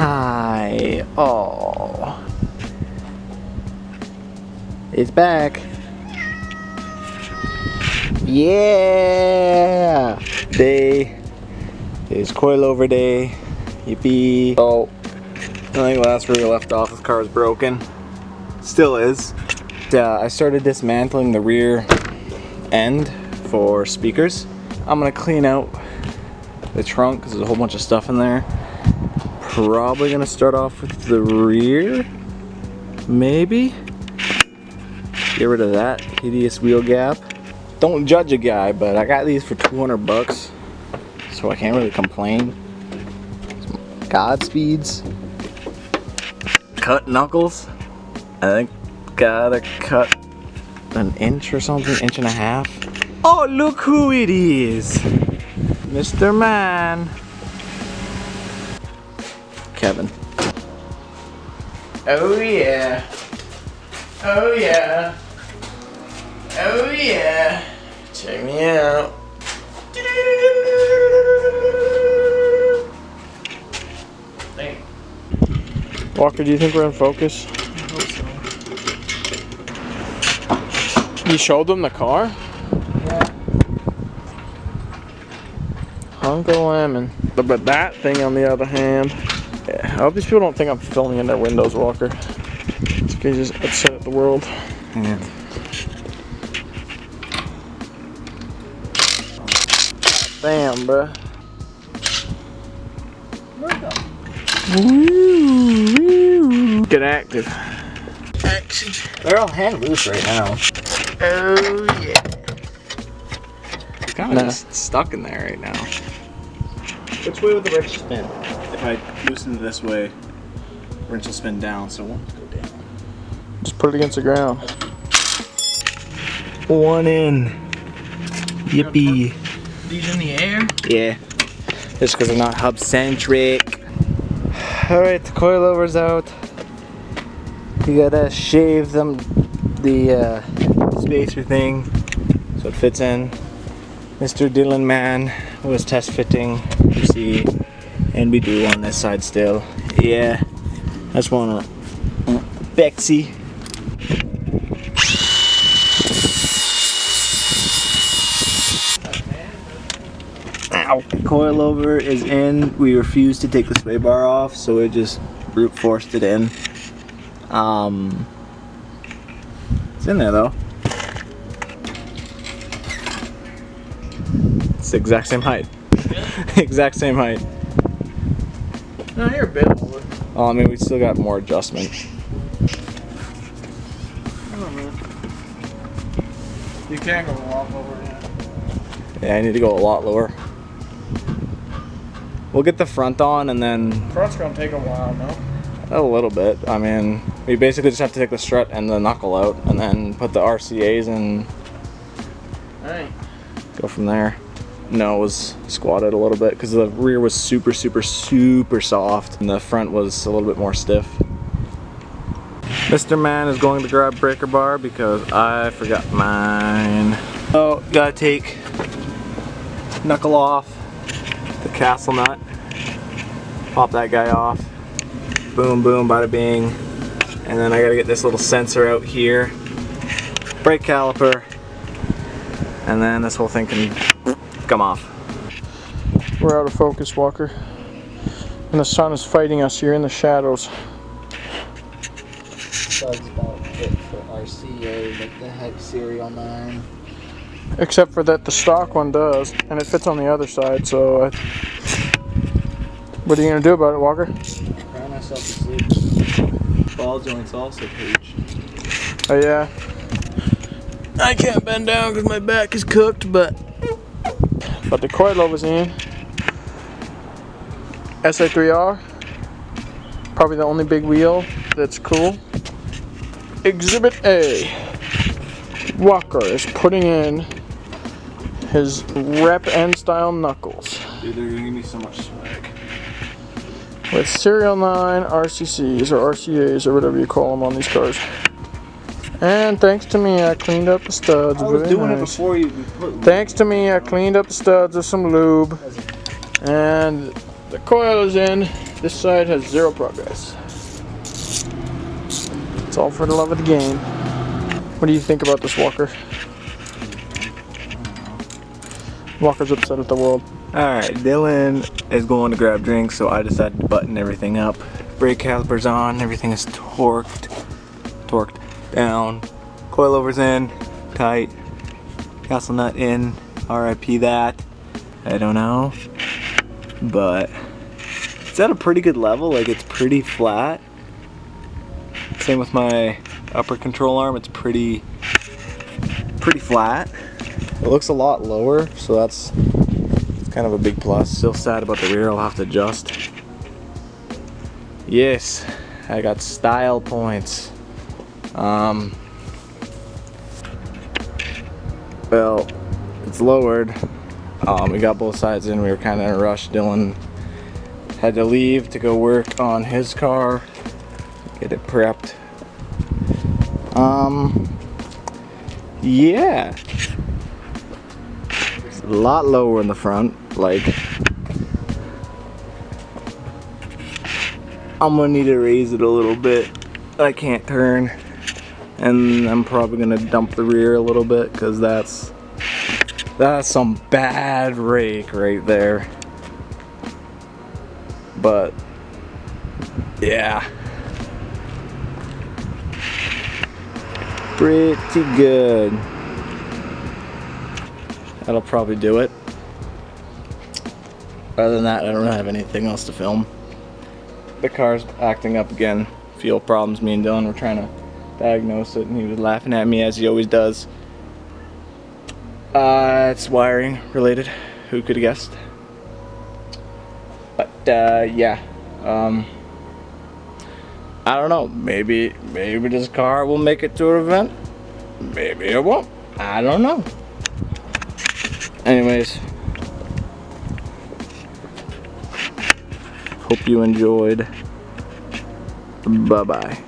Hi. Oh. It's back. Yeah. Day is coilover day. Yippee. Oh, I think that's where we left off. This car is broken. Still is. I started dismantling the rear end for speakers. I'm gonna clean out the trunk because there's a whole bunch of stuff in there. Probably gonna start off with the rear, maybe. Get rid of that hideous wheel gap. Don't judge a guy, but I got these for 200 bucks, so I can't really complain. Godspeeds. Cut knuckles. I think gotta cut an inch or something, inch and a half. Oh, look who it is. Mr. Man. Kevin. Oh yeah. Oh yeah. Oh yeah. Check me out. Dang. Walker, do you think we're in focus? I hope so. You showed them the car? Yeah. Hunk of lemon. But that thing on the other hand, yeah, I hope these people don't think I'm filming in their windows, Walker. It's gonna just upset the world. Yeah. Damn, bruh. Get active. Action. They're all hand loose right now. Oh yeah. It's kind of just stuck in there right now. Which way would the wrench spin? If I loosen it this way, wrench will spin down, so it won't go down. Just put it against the ground. One in. Yippee. These in the air? Yeah. Just because they're not hub centric. Alright, the coilover's out. You gotta shave them, the spacer thing, so it fits in. Mr. Dylan Man was test fitting, you see, and we do on this side still. Yeah, that's one Bexy. Ow. Coilover is in. We refused to take the sway bar off, so it just brute forced it in. It's in there though. It's the exact same height. Exact same height. No, you're a bit over. Oh, I mean, we still got more adjustment. Oh, man. You can't go a lot lower yet. Yeah, I need to go a lot lower. We'll get the front on and then... Front's gonna take a while, no? A little bit. I mean, we basically just have to take the strut and the knuckle out and then put the RCAs and Alright. go from there. Nose squatted a little bit because the rear was super soft and the front was a little bit more stiff. Mr. Man is going to grab breaker bar because I forgot mine. So, gotta take knuckle off the castle nut, pop that guy off, boom boom bada bing, and then I gotta get this little sensor out here, brake caliper, and then this whole thing can come off. We're out of focus, Walker. And the sun is fighting us here in the shadows. That's about it for RCA, what the heck, Serial 9. Except for that the stock one does, and it fits on the other side, so what are you gonna do about it, Walker? Cry myself to sleep. Ball joints also paged. Oh yeah. I can't bend down because my back is cooked, but the coilover's in. SA3R, probably the only big wheel that's cool. Exhibit A. Walker is putting in his rep end style knuckles. Dude, they're gonna give me so much swag. With Serial 9 RCCs or RCAs or whatever you call them on these cars. And thanks to me, I cleaned up the studs. I was Very doing nice. it before you put. Thanks to me, I cleaned up the studs with some lube. And the coil is in. This side has 0 progress. It's all for the love of the game. What do you think about this walker? Walker's upset at the world. Alright, Dylan is going to grab drinks, so I decided to button everything up. Brake calipers on, everything is torqued down. Coilovers in, tight. Castle nut in, RIP that. I don't know. But it's at a pretty good level, like it's pretty flat. Same with my upper control arm, it's pretty flat. It looks a lot lower, so that's kind of a big plus. Still sad about the rear, I'll have to adjust. Yes, I got style points. Well, it's lowered. We got both sides in, we were kind of in a rush. Dylan had to leave to go work on his car, get it prepped. Yeah. It's a lot lower in the front, like I'm gonna need to raise it a little bit. I can't turn, and I'm probably gonna dump the rear a little bit because that's some bad rake right there. But yeah, pretty good. That'll probably do it. Other than that, I don't have anything else to film. The car's acting up again. Fuel problems. Me and Dylan were trying to diagnose it, and he was laughing at me as he always does. It's wiring related. Who could have guessed? But yeah. I don't know. Maybe this car will make it to an event. Maybe it won't. I don't know. Anyways, hope you enjoyed. Bye-bye.